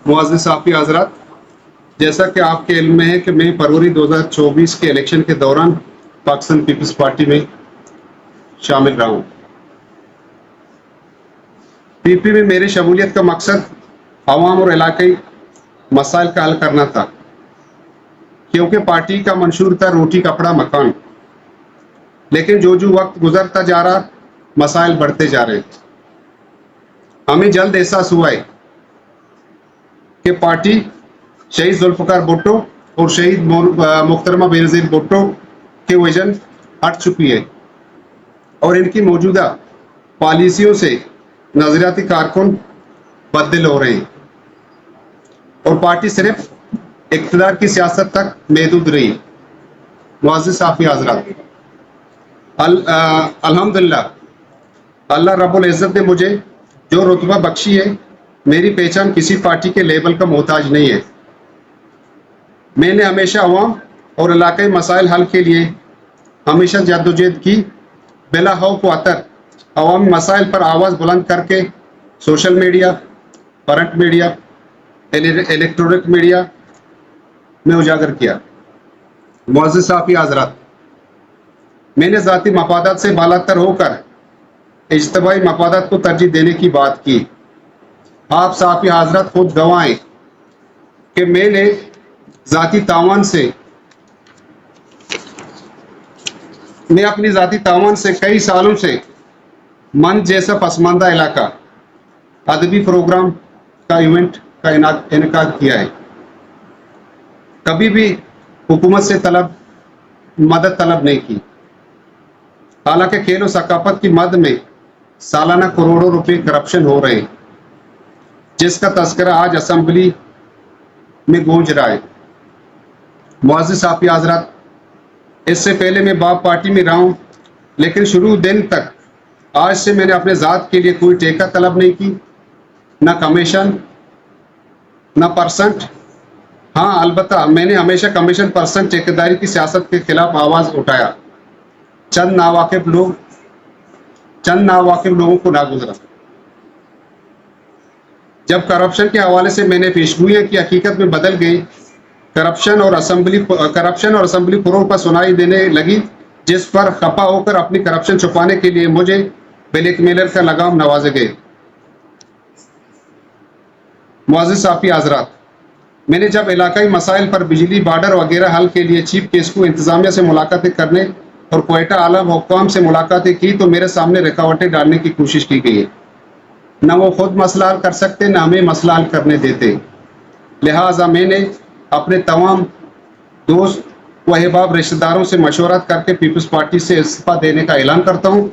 معزز صحافی حضرات، جیسا کہ آپ کے علم میں ہے کہ میں فروری 2024 کے الیکشن کے دوران پاکستان پیپلز پارٹی میں شامل رہا ہوں۔ پی پی میں میری شمولیت کا مقصد عوام اور علاقائی مسائل کا حل کرنا تھا، کیونکہ پارٹی کا منشور تھا روٹی کپڑا مکان، لیکن جو وقت گزرتا جا رہا مسائل بڑھتے جا رہے۔ ہمیں جلد احساس ہوا ہے کہ پارٹی شہید ذوالفقار بھٹو اور شہید محترمہ بینظیر بھٹو کے ویژن ہٹ چکی ہے اور ان کی موجودہ پالیسیوں سے نظریاتی کارکن بدل ہو رہے ہیں اور پارٹی صرف اقتدار کی سیاست تک محدود رہی۔ معزز صحافی حضرات، الحمدللہ اللہ رب العزت نے مجھے جو رتبہ بخشی ہے، میری پہچان کسی پارٹی کے لیبل کا محتاج نہیں ہے۔ میں نے ہمیشہ عوام اور علاقائی مسائل حل کے لیے ہمیشہ جدوجہد کی، بلا خوف و خطر عوامی مسائل پر آواز بلند کر کے social media, print media, electronic media میں اجاگر کیا۔ معزز صحافی حضرات، میں نے ذاتی مفادات سے بالاتر ہو کر اجتماعی مفادات کو ترجیح دینے کی بات کی۔ آپ صحافی حضرات خود گواہ ہیں کہ میں نے اپنی ذاتی تعاون سے کئی سالوں سے من جیسا پسماندہ علاقہ ادبی پروگرام کا ایونٹ کا انعقاد کیا ہے۔ کبھی بھی حکومت سے مدد طلب نہیں کی، حالانکہ کھیل و ثقافت کی مد میں سالانہ کروڑوں روپے کرپشن ہو رہے ہیں، جس کا تذکرہ آج اسمبلی میں گونج رہا ہے۔ معزز صحافی حضرات، اس سے پہلے میں باپ پارٹی میں رہا ہوں، لیکن شروع دن تک آج سے میں نے اپنے ذات کے لیے کوئی ٹیکہ طلب نہیں کی، نہ کمیشن نہ پرسنٹ۔ ہاں، البتہ میں نے ہمیشہ کمیشن پرسنٹ ٹھیکیداری کی سیاست کے خلاف آواز اٹھایا، چند ناواقف لوگوں کو ناگزرا۔ جب کرپشن کے حوالے سے میں نے پیشگوئیاں کی حقیقت میں بدل گئی، کرپشن اور اسمبلی فروغ پر سنائی دینے لگی، جس پر خفا ہو کر اپنی کرپشن چھپانے کے لیے مجھے بلیک میلر کا لگام نوازے گئے۔ معزز صحافی حضرات، میں نے جب علاقائی مسائل پر بجلی، بارڈر وغیرہ حل کے لیے چیف کیسکو انتظامیہ سے ملاقاتیں کرنے اور کوئٹہ اعلیٰ حکام سے ملاقاتیں کی تو میرے سامنے رکاوٹیں ڈالنے کی کوشش کی گئی ہے۔ نہ وہ خود مسئلہ حل کر سکتے، نہ ہمیں مسئلہ حل کرنے دیتے۔ لہٰذا میں نے اپنے تمام دوست و احباب رشتہ داروں سے مشورت کر کے پیپلز پارٹی سے استعفیٰ دینے کا اعلان کرتا ہوں۔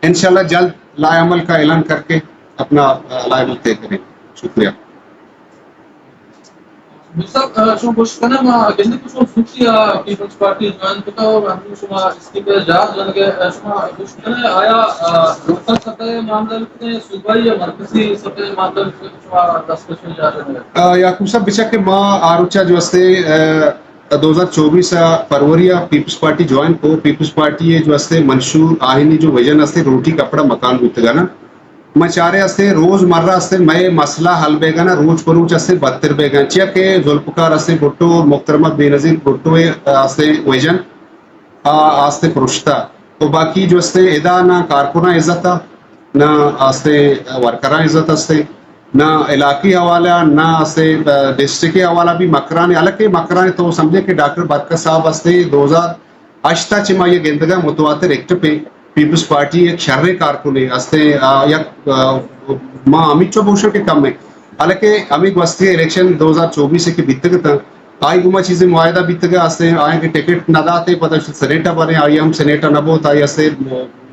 انشاءاللہ جلد لائے عمل کا اعلان کر کے اپنا لائے عمل طے کریں۔ شکریہ۔ شما باشکنم اگه شما فوتی پیپلز پارتی جوان کتا و همین شما استیقاظ جهاز جانگه شما باشکنه آیا لوکل سطح معاملات کنے صوبائی یا مرکزی سطح معاملات کنے شما دستکشن جا رہے ہیں؟ یعقوب صاحب بشک ما آروچا جو ہستے 2024 فروری پیپلز پارٹی جوائن کو پیپلز پارٹی جو ہستے منشور آہینی جو ویژن ہستے روٹی کپڑا مکان ہوتے نا میں چارے ہستے روز مرہ ہستے میں مسئلہ حل بے گا نا روز پروچ ہستے بدتر بے گا چیا کہ ذوالفقار ہستے بھٹو اور محترمہ بینظیر بھٹو ہستے ویژن ہستے پرشتہ تو باقی جو ہستے ادا نہ کارکنہ عزت نہ ہستے ورکرہ عزت ہستے نہ علاقی حوالہ نہ ہستے ڈسٹرکٹ حوالہ بھی مکرانے حالانکہ مکرانے تو سمجھے کہ ڈاکٹر بدکر صاحب ہستے 2008 چما یہ گندگا متواتر ایکٹ پہ پیپلز پارٹی ایک شرع کارکن ہے ہستے یک ماں امت چوبوشوں کے کم ہے حالانکہ امی گوستی الیکشن 2024 کے بیتے گا آئی گما چیزیں معاہدہ بیتے گا ہستے آئیں کہ ٹکٹ نہ داتے پتہ سینیٹا بنے آئی ہم سینیٹا نہ بہت آئی ہستے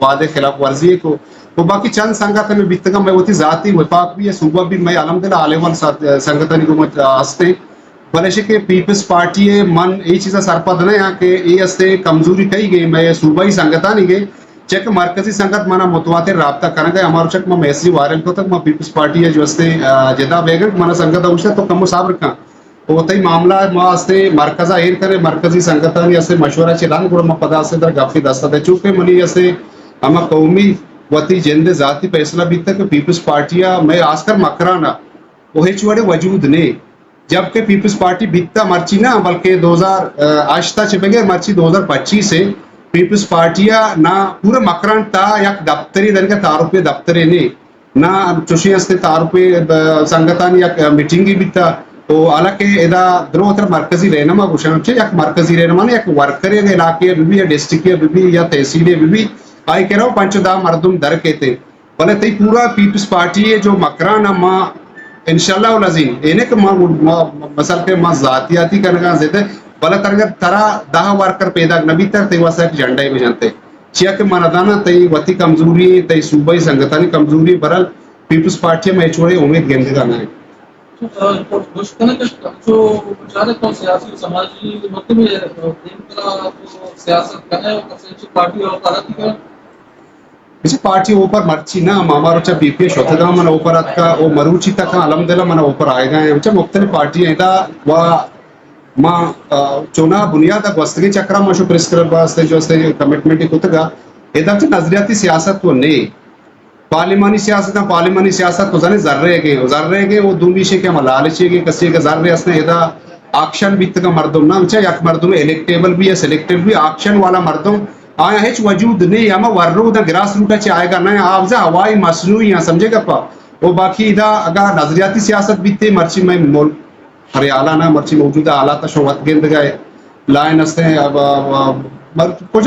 وعدے خلاف ورزی کو وہ باقی چند سنگت میں بیتے گا میں وہ تھی ذاتی وفاق بھی ہے صوبہ بھی میں الحمدللہ عالم سنگتانی کو ہستے بلشے کہ پیپلز پارٹی ہے من یہ چیزیں سرپد نہیں ہے کہ یہ ہستے کمزوری کئی گئی میں صوبائی سنگتانی گئے چیک مرکزی سنگت مانا متواتر رابطہ کرنے گئے ہمارا چک میں میسیج وائرل کو تک میں پیپلز پارٹی ہے جو ہستے جدا بیگن مانا سنگت اوشتا تو کم صاحب رکھا ہوتا ہی معاملہ ماں ہستے مرکزہ ایر کرے مرکزی سنگتانی ہستے مشورہ چلان گوڑا میں پدا ہستے در گافی دستا دے چونکہ منی ہستے ہمیں قومی وطی جندے ذاتی فیصلہ بھی تک پیپلز پارٹیاں میں آسکر مکرانا वो हेचुआड़े वजूद ने जबकि पीपल्स पार्टी बीतता मर्ची ना बल्कि 2000 आश्ता चिपेगे मर्ची 2025 से पीपल्स पार्टिया ना पूरे मकरान ता या दफ्तरी दर का तारुपे दफ्तरे ने ना चुशी असते तारुपे संगतान या मीटिंग बीता तो हालांकि एदा द्रोतर मरकजी रहनमा कुशन छे या मरकजी रहनमा ने एक वर्कर के इलाके भी या डिस्ट्रिक्ट भी या तहसील भी आई कह रहा हूं पंचदा मर्दुम दर कहते भले तई पूरा पीपल्स पार्टी है जो मकरान मा इंशाल्लाह अजीम एने के मसल के मा जातियाती करना जेते भले तरगर तरा 10 वर्कर पैदा नबी तक ते वसा के झंडा में जानते चिया के मनदाना तई वती कमजोरी तई सूबाई संगठन कमजोरी बरल पीपल्स पार्टी में छोड़े उम्मीद गेंद करना है मुश्किल के जो विचारक और सियासी समाजी मत में सियासत करने और कसेंची पार्टी और पार्टी का इसे पार्टी ऊपर मर्ची ना मामारोचा बीपीए शोतगा मन ऊपर का वो मरूची तक अल्हम्दुलिल्लाह मन ऊपर आएगा है उचा मुख्तलिफ पार्टी इदा वा मा चुना बुनियाद वस्तगी चक्र मशु प्रेस्क्रिब वास्ते जो से कमिटमेंट कुतगा इदा च नजरियाती सियासत को नहीं पार्लिमानी सियासत को जाने जर्रे के वो दुमिशे के मलालचे के कसी के जर्रे असने इदा आक्शन बीत का मर्दम ना उचा एक मर्दम इलेक्टेबल भी है सिलेक्टेड भी आक्शन वाला मर्दम आया है वजूद नहीं या वर्रो द ग्रास रूट चे आएगा ना आप जा हवाई मसनू या समझेगा पा वो बाकी इदा अगर नजरियाती सियासत बीते मर्ची में मोल हरियाला ना मर्ची मौजूदा हालात शोवत गेंद गए लाइन हस्ते अब कुछ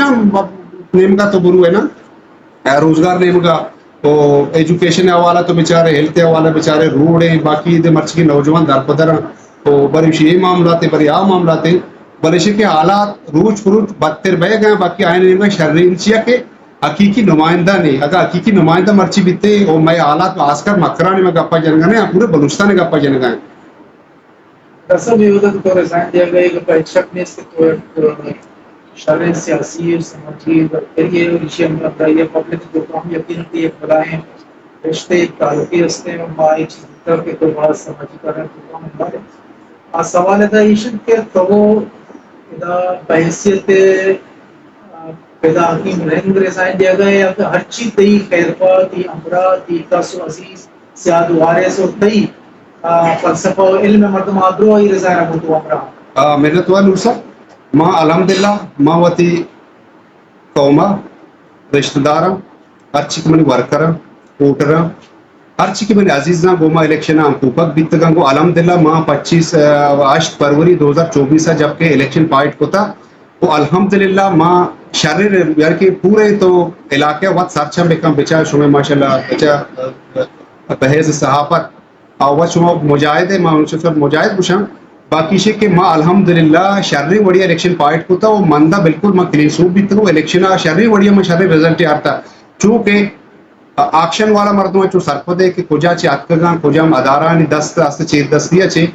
नेम का तो बुरू है ना रोजगार नेम का तो एजुकेशन हवाला तो बेचारे हेल्थ हवाला बेचारे रोड है बाकी इधर मर्ची के नौजवान दर पदर तो बड़ी ये मामला थे बड़ी आ मामला थे बलेशे के हालात रोज फरूज बदतर बह गए बाकी आने में शर्रिंचिया के हकीकी नुमाइंदा नहीं अगर हकीकी नुमाइंदा मर्ची बीते और मैं हालात आसकर मकराने में गप्पा जनगा ने पूरे बलूचिस्तान में गप्पा जनगा है दरअसल विवादत को रिजाइन दिया गया एक परीक्षक ने इसके तो शर्र सियासी और समाजी वर्करी और इशे में बताइए पब्लिक को काम यकीन की एक बलाएं रिश्ते ताल्लुकी हस्ते में माई चीज़ के तो बात समाजी कारण तो काम हमारे आ सवाल है इशे के तो इदा बहसियत पैदा की रंग रिजाइन दिया गया या हर चीज तई खैरपा दी अमरा दी कासो अजीज सियाद वारिस और तई फलसफा और इल्म मर्दम आद्रो ही रिजाइन अबू अमरा मेरे तो नूसा मां अल्हम्दुलिल्लाह मां वती कौमा रिश्तेदार अच्छी कमनी वर्कर वोटर हर की मैंने अजीज ना गोमा इलेक्शन कुपक बीत गंगो अल्हम्दुलिल्लाह मां 25 8 फरवरी 2024 जबकि इलेक्शन पार्ट को था वो अल्हम्दुलिल्लाह मां शरीर यार के पूरे तो इलाके वक्त सरचम बेकम बेचा शुमे माशाल्लाह बेचा बहज सहाफत और शुमा मुजाहिद मां उनसे मुजाहिद बुशा बाकी शे के मां अल्हम्दुलिल्लाह शरीर वड़िया इलेक्शन पार्ट को था वो मंदा बिल्कुल मां क्लीन सूप बीत गो इलेक्शन शरीर वड़िया में शरीर रिजल्ट यार था चूंकि आक्शन वाला मर्दों जो सरपदे के कुजा चे अतकगान कुजाम अदारानी दस्त आस्ते चे दस्तिया चे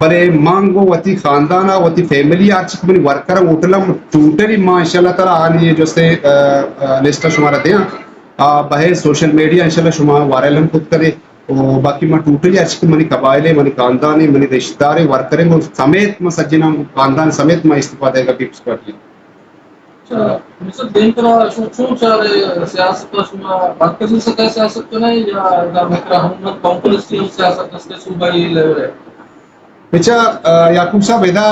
परे मांगो वती खानदाना वती फैमिली आर्च कमनी वर्कर होटलम टोटली माशाल्लाह ताला आनी ये जो से लिस्ट शुमारा दे बहे सोशल मीडिया इंशाल्लाह शुमा वायरल हम खुद करे और बाकी मैं टोटली आर्च कमनी कबाइले मनी खानदानी मनी रिश्तेदार वर्कर में समेत में सज्जना खानदान समेत में इस्तेफादे का पीप्स पार्टी मिस्टर देनकरा शो चारे सियासत का शुमा मरकजी सतह सियासत तो नहीं या अगर मेरा हम काउंसिल की सियासत इसके सूबाई लेवल है बेचा याकूब साहब एदा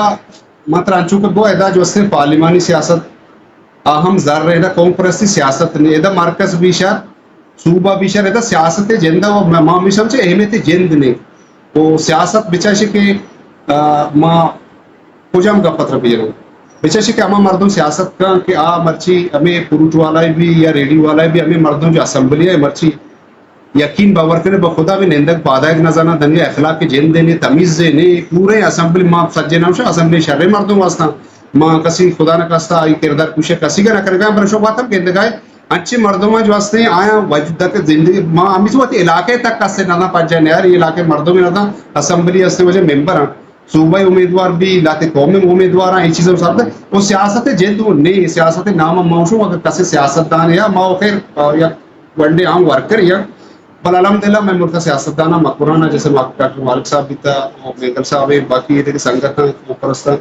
मात्र अंचू के बो एदा जो से पार्लिमानी सियासत अहम जर एदा कौम परस्ती सियासत ने एदा मरकज बिशर सूबा बिशर एदा सियासत जिंदा वो मां मिशम से अहमियत जिंद ने वो सियासत बेचा से के मां कुजाम का पत्र भी है बेचा से के अमा मर्दों सियासत का कि मर्ची हमें पुरुष वाला भी या रेडियो वाला भी हमें मर्दों जो असेंबली है मर्ची यकीन बावर करे बखुदा भी निंदक पादायक नजाना दंगे अखलाक के जिन देने तमीज देने पूरे असेंबली मां सज्जे नाम से असेंबली शर्रे मर्दों वास्ता मां कसी खुदा न कस्ता आई किरदार कुछ कसी का न करेगा पर शो बात हम कहते गए अच्छे मर्दों में जो वास्ते आया वजूद तक जिंदगी मां अमिस वो इलाके तक कसे ना पा जाए यार ये इलाके मर्दों में ना असेंबली हस्ते वजह मेंबर सूबाई उम्मीदवार भी लाते कौमी उम्मीदवार हैं चीज़ों साथ वो सियासत जिंद वो नहीं सियासत नाम मौसू अगर कसे सियासतदान या माओ खैर या वनडे आम वर्कर या बल अलहमदिल्ला मैं मुल्क सियासतदाना मकबराना जैसे डॉक्टर मालिक साहब भी था और मेगल साहब है बाकी ये संगठन परस्ता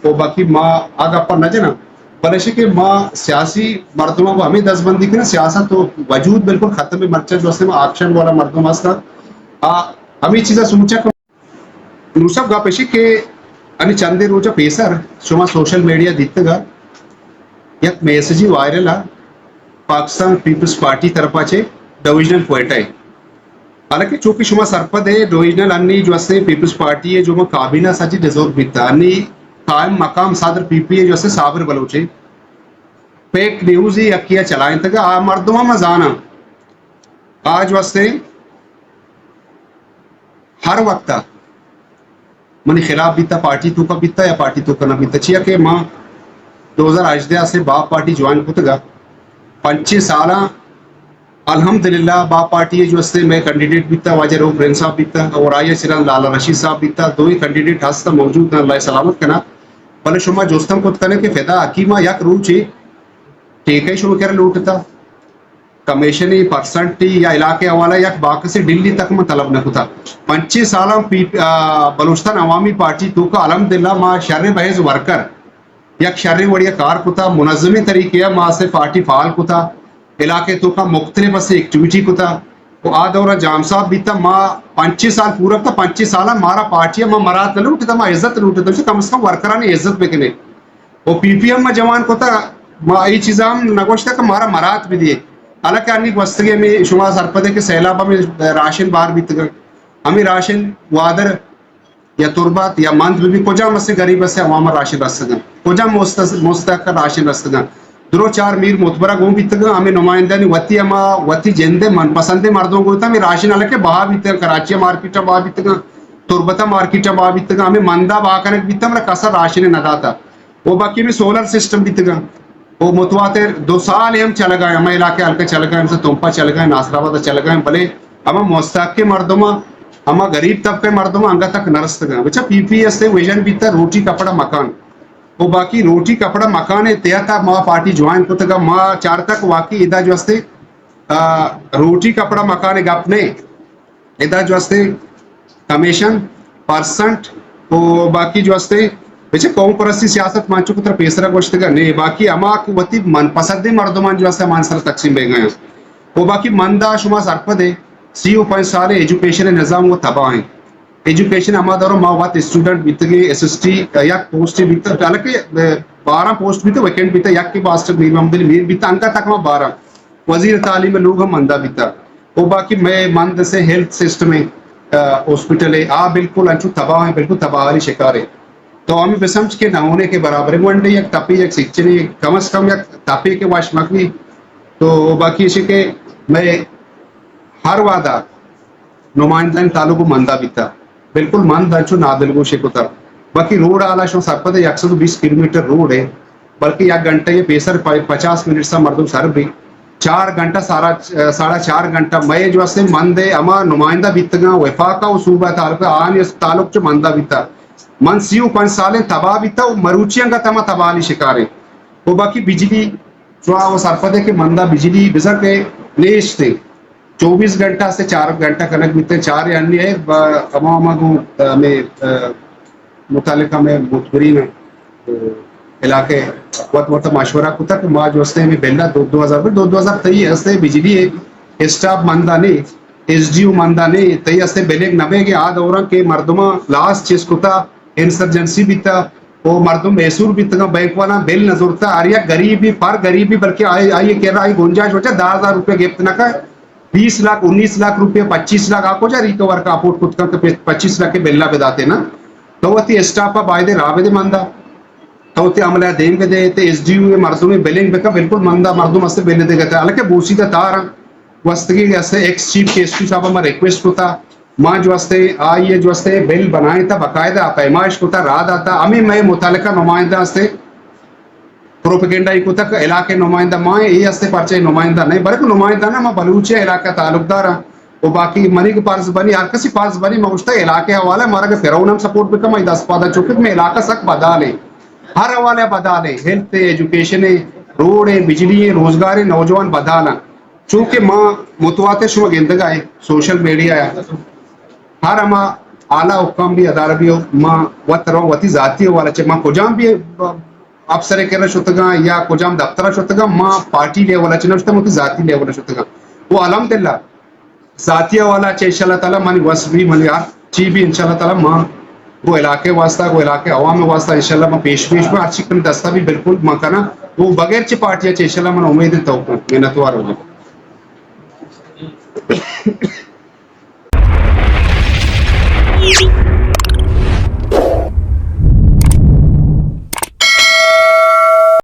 तो बाकी माँ आग अपन न जना बलेशे के माँ सियासी मर्दों को हमें दसबंदी की ना सियासत तो वजूद बिल्कुल खत्म है मर्चा जो में आक्शन वाला मर्दों वास्ता हमें चीज़ें सोचा नुसब गा पेशी के आणि चंदे रोजा पेसर शुमा सोशल मीडिया दित्तगा एक message viral Pakistan People's Party तरफाचे डिविजनल पोइट आहे हालांकि चूंकि शुमा सरपदे डिविजनल अन्नी जो असते पीपल्स पार्टी है जो मग काबिना साची डिजॉल्व बिता अन्नी कायम मकाम सादर पीपीए जो असते साबिर बलोचे फेक न्यूज ही अक्किया चलाएं तक आ मर्दमा मजाना आज वस्ते हर वक्त मनी खिलाफ बीता पार्टी तो का बीता या पार्टी तो का ना बीता चिया के माँ 2018 से बाप पार्टी ज्वाइन होतगा 25 साल अल्हम्दुलिल्लाह बाप पार्टी जो असते मैं कैंडिडेट बीता वाजर रो ब्रेन साहब बीता और आया सिरा लाला रशीद साहब बीता दो ही कैंडिडेट हस्ता मौजूद ना अल्लाह सलामत करना भले शुमा जोस्तम को तने के फेदा हकीमा यक रूची ठीक है शुमा कर लूटता कमीशन परसेंट या इलाके हवाला या बाकी से दिल्ली तक में तलब न होता 25 साल बलूचिस्तान अवामी पार्टी तो का अलहमदिल्ला माँ शर्र बहज वर्कर या शर्र वड़िया कार कुता मुनज़्ज़मी तरीके माँ से पार्टी फाल कुता इलाके तो का मुख्तलिफ से एक्टिविटी कुता वो आदौरा जाम साहब बीता माँ 25 साल पूरा था 25 साल मारा पार्टी माँ मरात लूटता माँ इज्जत लूटता कम से कम वर्करा ने इज्जत बेकने वो पीपीएम में जवान को था माँ ये चीज़ हम नगोश्ता का मारा मरात भी दिए हालांकि अन्य वस्तगे में शुमा सरपदे के सैलाबा में राशन बाहर बीत गए हमें राशन वादर या तुरबात या मंद भी कोजा मसे गरीब से अवाम राशन रस्तगन कोजा मोस्ता का राशन रस्तगन दो चार मीर मुतबरा गो बीतगा हमें नुमाइंदा नहीं वती अमा वती जेंदे मन पसंदे मर्दों को था मैं राशन अलग के बाहर बीतगा कराची मार्केट बाहर बीतगा तुरबता मार्केट बाहर बीतगा हमें मंदा बाहर करने बीता मेरा कसा राशन नदा था वो बाकी में सोलर सिस्टम बीतगा वो मुतवातिर 2 साल हम चल गए हम इलाके हल्के चल गए हमसे तुमपा चल गए नासराबाद चल गए भले हम मोस्ताक के मर्दों हम गरीब तबके मर्दों अंगा तक नरस्त गए बच्चा पीपीएस से विजन बीता रोटी कपड़ा मकान वो बाकी रोटी कपड़ा मकान है तया था माँ पार्टी ज्वाइन को तक माँ 4 तक वाकई इदा जो हस्ते रोटी कपड़ा मकान गपने इदा जो हस्ते कमीशन परसेंट वो बाकी जो हस्ते वैसे कौम परस्ती सियासत मांचो को तरफ पेसरा गोश्त का नहीं बाकी अमा वती मन पसंदे मर्दमान जो है मानसर तकसीम बे गए वो बाकी मंदा शुमा सरपदे सी 5 साल एजुकेशन निज़ाम वो तबाह है एजुकेशन अमा दरो मावत स्टूडेंट बीतगे एसएसटी या पोस्ट बीता हालांकि 12 पोस्ट बीते वैकेंट बीता या के पास मीर मोहम्मद मीर बीता अंका तक में 12 वजीर तालीम लोग हम मंदा बीता वो बाकी मैं मंद से हेल्थ सिस्टम में हॉस्पिटल है आ बिल्कुल अंचू तबाह है बिल्कुल तबाही शिकार है तो हमें बेसमझ के ना होने के बराबर वन डे एक तपी एक शिक्षण कम से कम एक तपी के वाशमक भी तो बाकी इसी के मैं हर वादा नुमाइंदा तालुक मंदा बीता बिल्कुल मन दर्चो नादलगोशे को था बाकी रोड आला शो सरपद 120 किलोमीटर रोड है बल्कि 1 घंटा ये पेसर 50 मिनट सा मर्दों सर भी 4 घंटा साढ़ा 4 घंटा मैं जो से मंद है अमा नुमाइंदा बीतगा वफाका सूबा तालुक जो मंदा बीता मन सीयू 5 साल तबाह बीता मरूचियां का तमा तबाह शिकार है वो बाकी बिजली जो वो सरपदे के मंदा बिजली बिजर के नेश थे 24 घंटा से 4 घंटा कनक बीते 4 अन्य है अमामा को में मुतालिका में मुतबरीन इलाके वक्त मशवरा को तक माँ जो हस्ते में बेला 2023 हस्ते बिजली है स्टाफ मंदा ने एसडीयू मंदा ने तई हस्ते बेलेग नबे के आद और के मर्दमा लास्ट चीज कुता इंसर्जेंसी बीता वो मर्दम मैसूर बीतगा बैंक वाला बिल नजरता आरिया गरीबी पर गरीबी बल्कि आइए कह रहा है गुंजाइश हो जाए 10,000 रुपये गिफ्ट न का 20 लाख 19 लाख रुपये 25 लाख आपको जा रिकवर का अपोर्ट खुद का 25 लाख के बेल्ला बेदाते ना तो वो स्टाफ बायदे राबे मंदा तो अमला देम के दे एसडीयू मर्दों में बिलिंग बेका बिल्कुल मंदा मर्दों मस्ते बेले दे गए हालांकि बूसीदा तार वस्तगी ऐसे एक्स चीफ के एसपी साहब हमारा रिक्वेस्ट होता माँ जो हस्ते आइए जो हस्ते बिल बनाए था बाकायदा पैमाइश होता रात आता अमी मैं मुतालिका नुमाइंदा हस्ते प्रोपेगेंडा को तक इलाके नुमाइंदा माँ ये हस्ते परचे नुमाइंदा नहीं बल्कि नुमाइंदा ना मैं बलूचे इलाका तालुकदार वो बाकी मनी के पास बनी हर किसी पास बनी मैं उसका इलाके हवाला मारा के फिरौन हम सपोर्ट भी कम 10 पादा चौके में इलाका सक बदा ले हर हवाले बदा ले हेल्थ एजुकेशन है रोड है बिजली है रोजगार है नौजवान बदाना चूंकि माँ मुतवाते शुभ गेंदगा है सोशल मीडिया है हर अमा आला हुक्म भी अदार भी माँ वती जाती वाला चे माँ कुजाम भी अफसर के शुतगा या कुजाम दफ्तर शुतगा माँ पार्टी लेवल चे मुझे जाती लेवल शुतगा वो अलहमदिल्ला जातिया वाला चे इंशाल्लाह ताला मन वस भी मन यार ची भी इंशाल्लाह ताला माँ वो इलाके वास्ता वो इलाके अवाम वास्ता इंशाल्लाह मैं पेश में अच्छी कन दस्ता भी बिल्कुल मकाना वो बगैर च पार्टियां इंशाल्लाह मैं उम्मीद तो मिन्नतवार हो